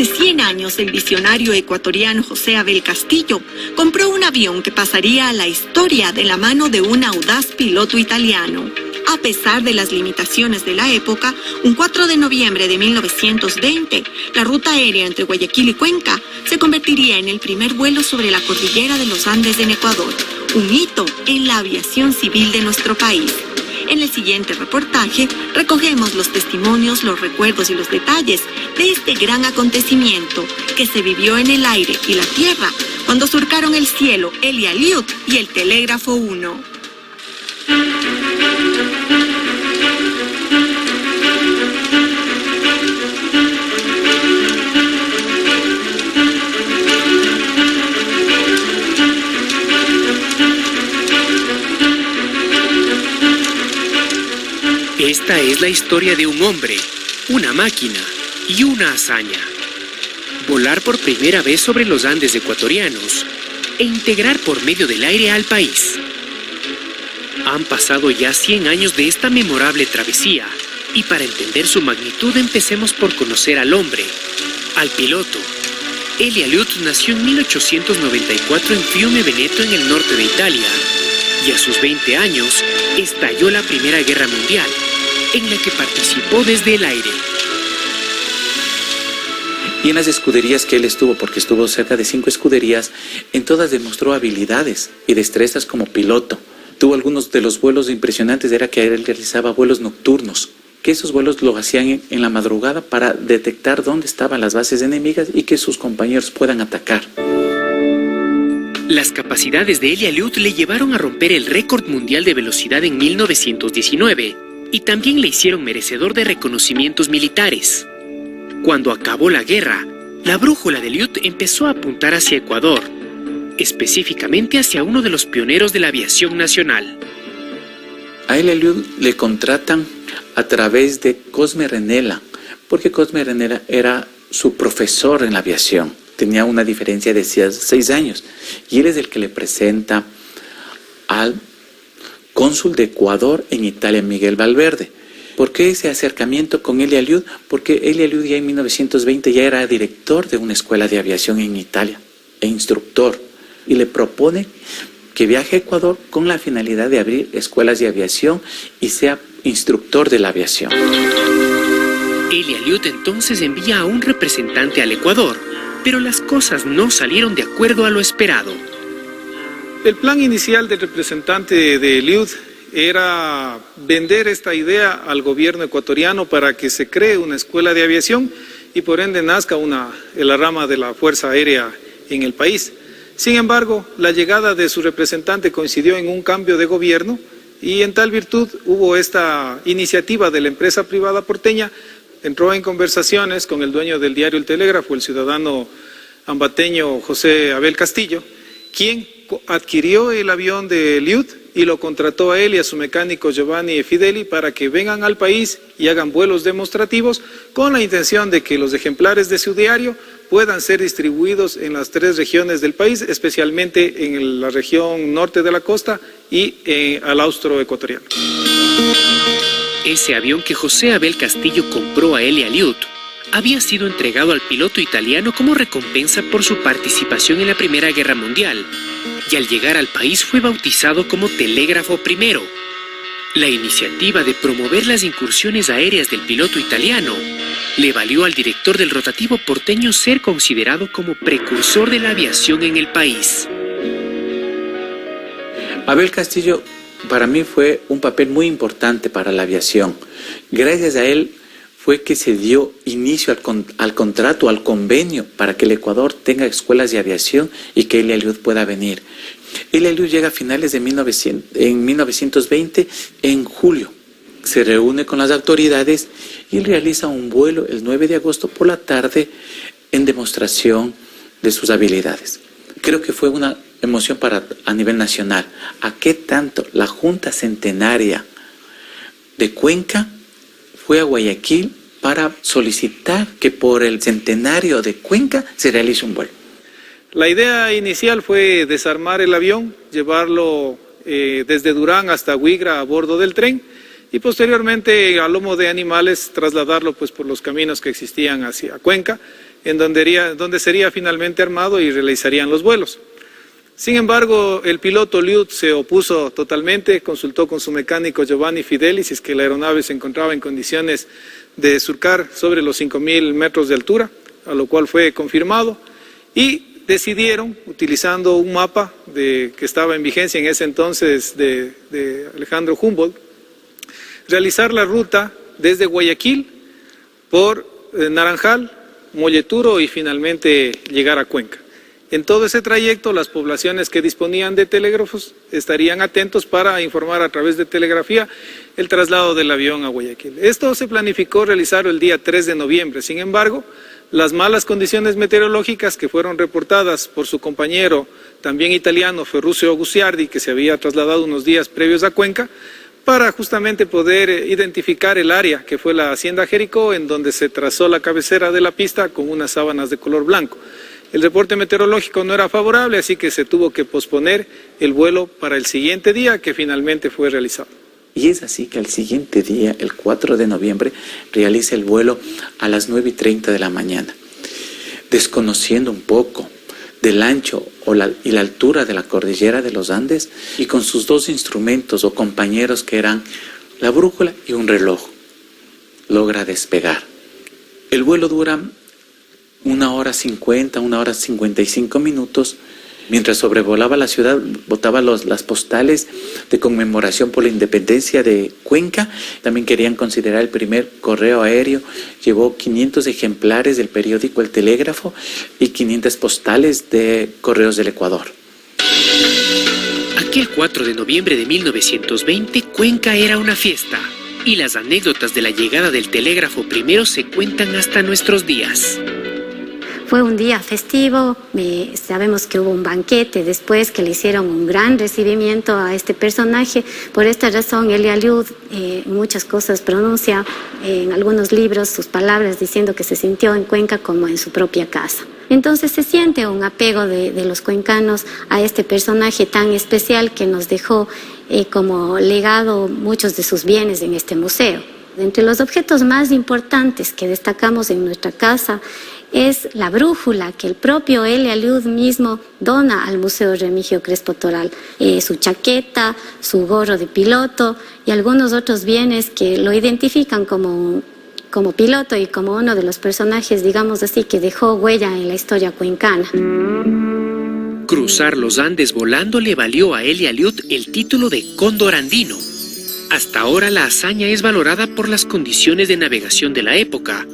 Hace 100 años, el visionario ecuatoriano José Abel Castillo compró un avión que pasaría a la historia de la mano de un audaz piloto italiano. A pesar de las limitaciones de la época, un 4 de noviembre de 1920, la ruta aérea entre Guayaquil y Cuenca se convertiría en el primer vuelo sobre la cordillera de los Andes en Ecuador, un hito en la aviación civil de nuestro país. En el siguiente reportaje recogemos los testimonios, los recuerdos y los detalles de este gran acontecimiento que se vivió en el aire y la tierra cuando surcaron el cielo el Aliud y el Telégrafo 1. Esta es la historia de un hombre, una máquina y una hazaña. Volar por primera vez sobre los Andes ecuatorianos e integrar por medio del aire al país. Han pasado ya 100 años de esta memorable travesía y para entender su magnitud empecemos por conocer al hombre, al piloto. Elie Aliud nació en 1894 en Fiume Veneto, en el norte de Italia, y a sus 20 años estalló la Primera Guerra Mundial, en la que participó desde el aire. Y en las escuderías que él estuvo, porque estuvo cerca de 5 escuderías, en todas demostró habilidades y destrezas como piloto. Tuvo algunos de los vuelos impresionantes, era que él realizaba vuelos nocturnos, que esos vuelos lo hacían en la madrugada para detectar dónde estaban las bases enemigas y que sus compañeros puedan atacar. Las capacidades de Elie Aliud le llevaron a romper el récord mundial de velocidad en 1919 y también le hicieron merecedor de reconocimientos militares. Cuando acabó la guerra, la brújula de Aliud empezó a apuntar hacia Ecuador, específicamente hacia uno de los pioneros de la aviación nacional. A Elie Aliud le contratan a través de Cosme Renela, porque Cosme Renela era su profesor en la aviación. Tenía una diferencia de 6 años y él es el que le presenta al cónsul de Ecuador en Italia, Miguel Valverde. ¿Por qué ese acercamiento con Elie Aliud? Porque Elie Aliud ya en 1920 ya era director de una escuela de aviación en Italia e instructor, y le propone que viaje a Ecuador con la finalidad de abrir escuelas de aviación y sea instructor de la aviación. Elie Aliud entonces envía a un representante al Ecuador, pero las cosas no salieron de acuerdo a lo esperado. El plan inicial del representante de Aliud era vender esta idea al gobierno ecuatoriano para que se cree una escuela de aviación y por ende nazca la rama de la Fuerza Aérea en el país. Sin embargo, la llegada de su representante coincidió en un cambio de gobierno y en tal virtud hubo esta iniciativa de la empresa privada porteña. Entró en conversaciones con el dueño del diario El Telégrafo, el ciudadano ambateño José Abel Castillo, quien adquirió el avión de Aliud y lo contrató a él y a su mecánico Giovanni Fideli para que vengan al país y hagan vuelos demostrativos con la intención de que los ejemplares de su diario puedan ser distribuidos en las 3 regiones del país, especialmente en la región norte de la costa y al austro ecuatoriano. Ese avión que José Abel Castillo compró a Elie Aliud había sido entregado al piloto italiano como recompensa por su participación en la Primera Guerra Mundial, y al llegar al país fue bautizado como Telégrafo I. La iniciativa de promover las incursiones aéreas del piloto italiano le valió al director del rotativo porteño ser considerado como precursor de la aviación en el país. Abel Castillo para mí fue un papel muy importante para la aviación. Gracias a él fue que se dio inicio al contrato, al convenio, para que el Ecuador tenga escuelas de aviación y que Elie Aliud pueda venir. Elie Aliud llega a finales de 1920, en julio. Se reúne con las autoridades y realiza un vuelo el 9 de agosto por la tarde en demostración de sus habilidades. Creo que fue una emoción a nivel nacional. ¿A qué tanto la Junta Centenaria de Cuenca fue a Guayaquil para solicitar que por el centenario de Cuenca se realice un vuelo? La idea inicial fue desarmar el avión, llevarlo desde Durán hasta Huigra a bordo del tren y posteriormente a lomo de animales trasladarlo por los caminos que existían hacia Cuenca. en donde sería finalmente armado y realizarían los vuelos. Sin embargo, el piloto Liud se opuso totalmente, consultó con su mecánico Giovanni Fideli si es que la aeronave se encontraba en condiciones de surcar sobre los 5.000 metros de altura, a lo cual fue confirmado, y decidieron, utilizando un mapa que estaba en vigencia en ese entonces de Alejandro Humboldt, realizar la ruta desde Guayaquil por Naranjal, Molleturo y finalmente llegar a Cuenca. En todo ese trayecto, las poblaciones que disponían de telégrafos estarían atentos para informar a través de telegrafía el traslado del avión a Guayaquil. Esto se planificó realizar el día 3 de noviembre. Sin embargo, las malas condiciones meteorológicas que fueron reportadas por su compañero, también italiano, Ferruccio Gucciardi, que se había trasladado unos días previos a Cuenca, para justamente poder identificar el área que fue la Hacienda Jericó, en donde se trazó la cabecera de la pista con unas sábanas de color blanco. El reporte meteorológico no era favorable, así que se tuvo que posponer el vuelo para el siguiente día, que finalmente fue realizado. Y es así que al siguiente día, el 4 de noviembre, realiza el vuelo a las 9:30 de la mañana. Desconociendo un poco del ancho y la altura de la cordillera de los Andes, y con sus dos instrumentos o compañeros que eran la brújula y un reloj, logra despegar. El vuelo dura 1 hora 50, 1 hora 55 minutos. Mientras sobrevolaba la ciudad, botaba las postales de conmemoración por la independencia de Cuenca. También querían considerar el primer correo aéreo. Llevó 500 ejemplares del periódico El Telégrafo y 500 postales de Correos del Ecuador. Aquel 4 de noviembre de 1920, Cuenca era una fiesta. Y las anécdotas de la llegada del telégrafo primero se cuentan hasta nuestros días. Fue un día festivo, sabemos que hubo un banquete después que le hicieron un gran recibimiento a este personaje. Por esta razón, Elia Liud muchas cosas pronuncia en algunos libros sus palabras diciendo que se sintió en Cuenca como en su propia casa. Entonces se siente un apego de los cuencanos a este personaje tan especial que nos dejó como legado muchos de sus bienes en este museo. Entre los objetos más importantes que destacamos en nuestra casa es la brújula que el propio Elia Liud mismo dona al Museo Remigio Crespo Toral, su chaqueta, su gorro de piloto y algunos otros bienes que lo identifican como piloto y como uno de los personajes, digamos así, que dejó huella en la historia cuencana. Cruzar los Andes volando le valió a Elia Liud el título de Cóndor Andino. Hasta ahora la hazaña es valorada por las condiciones de navegación de la época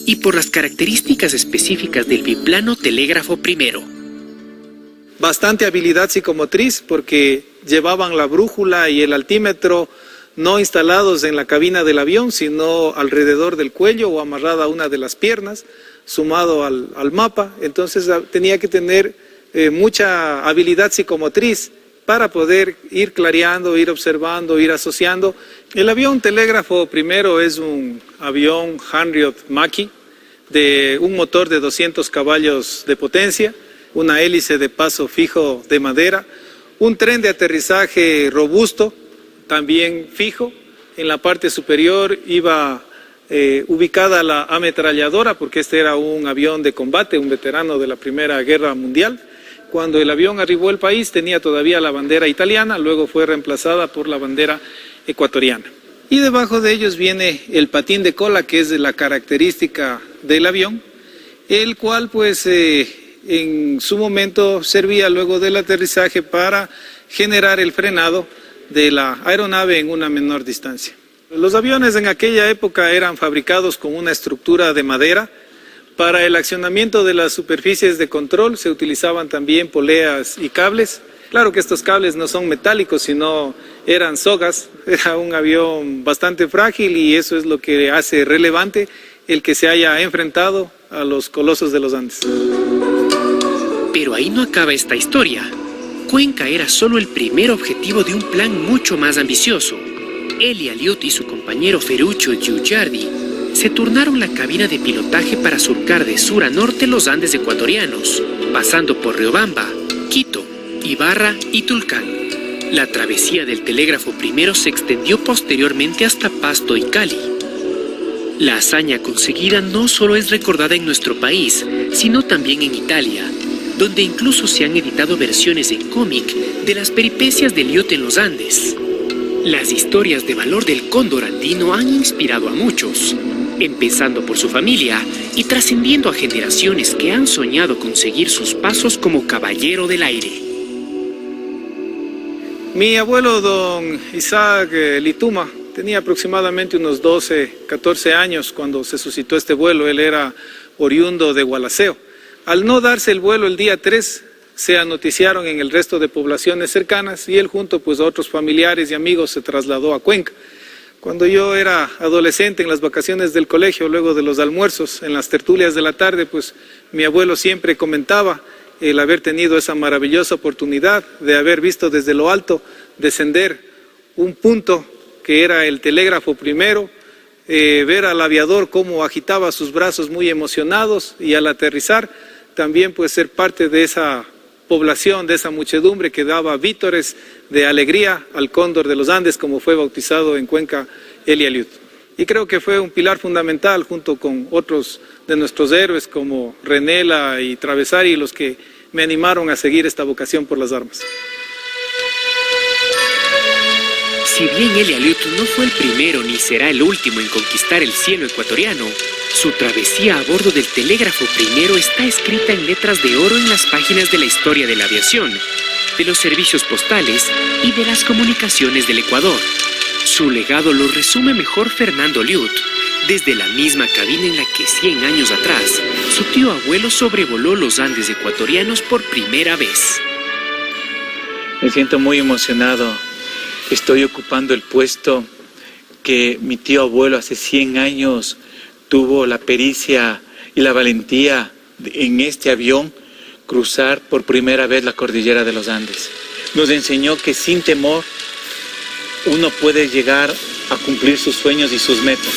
y por las características específicas del biplano telégrafo primero. Bastante habilidad psicomotriz porque llevaban la brújula y el altímetro no instalados en la cabina del avión, sino alrededor del cuello o amarrada a una de las piernas, sumado al mapa. Entonces tenía que tener mucha habilidad psicomotriz para poder ir clareando, ir observando, ir asociando. El avión telégrafo primero es un avión Hanriot Macchi de un motor de 200 caballos de potencia, una hélice de paso fijo de madera, un tren de aterrizaje robusto, también fijo. En la parte superior iba ubicada la ametralladora, porque este era un avión de combate, un veterano de la Primera Guerra Mundial. Cuando el avión arribó al país tenía todavía la bandera italiana, luego fue reemplazada por la bandera ecuatoriana. Y debajo de ellos viene el patín de cola, que es de la característica del avión, el cual pues en su momento servía luego del aterrizaje para generar el frenado de la aeronave en una menor distancia. Los aviones en aquella época eran fabricados con una estructura de madera. Para el accionamiento de las superficies de control se utilizaban también poleas y cables. Claro que estos cables no son metálicos, sino eran sogas. Era un avión bastante frágil y eso es lo que hace relevante el que se haya enfrentado a los colosos de los Andes. Pero ahí no acaba esta historia. Cuenca era solo el primer objetivo de un plan mucho más ambicioso. Elia Liud y su compañero Ferruccio Gucciardi se turnaron la cabina de pilotaje para surcar de sur a norte los Andes ecuatorianos, pasando por Riobamba, Quito, Ibarra y Tulcán. La travesía del telégrafo primero se extendió posteriormente hasta Pasto y Cali. La hazaña conseguida no solo es recordada en nuestro país, sino también en Italia, donde incluso se han editado versiones en cómic de las peripecias de Eliud en los Andes. Las historias de valor del cóndor andino han inspirado a muchos, empezando por su familia y trascendiendo a generaciones que han soñado con seguir sus pasos como caballero del aire. Mi abuelo, don Isaac Lituma, tenía aproximadamente unos 12, 14 años cuando se suscitó este vuelo. Él era oriundo de Gualaceo. Al no darse el vuelo el día 3, se anoticiaron en el resto de poblaciones cercanas y él junto pues a otros familiares y amigos se trasladó a Cuenca. Cuando yo era adolescente en las vacaciones del colegio, luego de los almuerzos, en las tertulias de la tarde, pues mi abuelo siempre comentaba el haber tenido esa maravillosa oportunidad de haber visto desde lo alto descender un punto que era el telégrafo primero, ver al aviador cómo agitaba sus brazos muy emocionados y al aterrizar también pues ser parte de esa población, de esa muchedumbre que daba vítores de alegría al cóndor de los Andes, como fue bautizado en Cuenca Eli Eliud. Y creo que fue un pilar fundamental junto con otros de nuestros héroes como Renela y Travesari, los que me animaron a seguir esta vocación por las armas. Si bien Eli Eliud no fue el primero ni será el último en conquistar el cielo ecuatoriano, su travesía a bordo del telégrafo primero está escrita en letras de oro en las páginas de la historia de la aviación, de los servicios postales y de las comunicaciones del Ecuador. Su legado lo resume mejor Fernando Eliud, desde la misma cabina en la que 100 años atrás, su tío abuelo sobrevoló los Andes ecuatorianos por primera vez. Me siento muy emocionado. Estoy ocupando el puesto que mi tío abuelo hace 100 años tuvo la pericia y la valentía en este avión cruzar por primera vez la cordillera de los Andes. Nos enseñó que sin temor uno puede llegar a cumplir sus sueños y sus metas.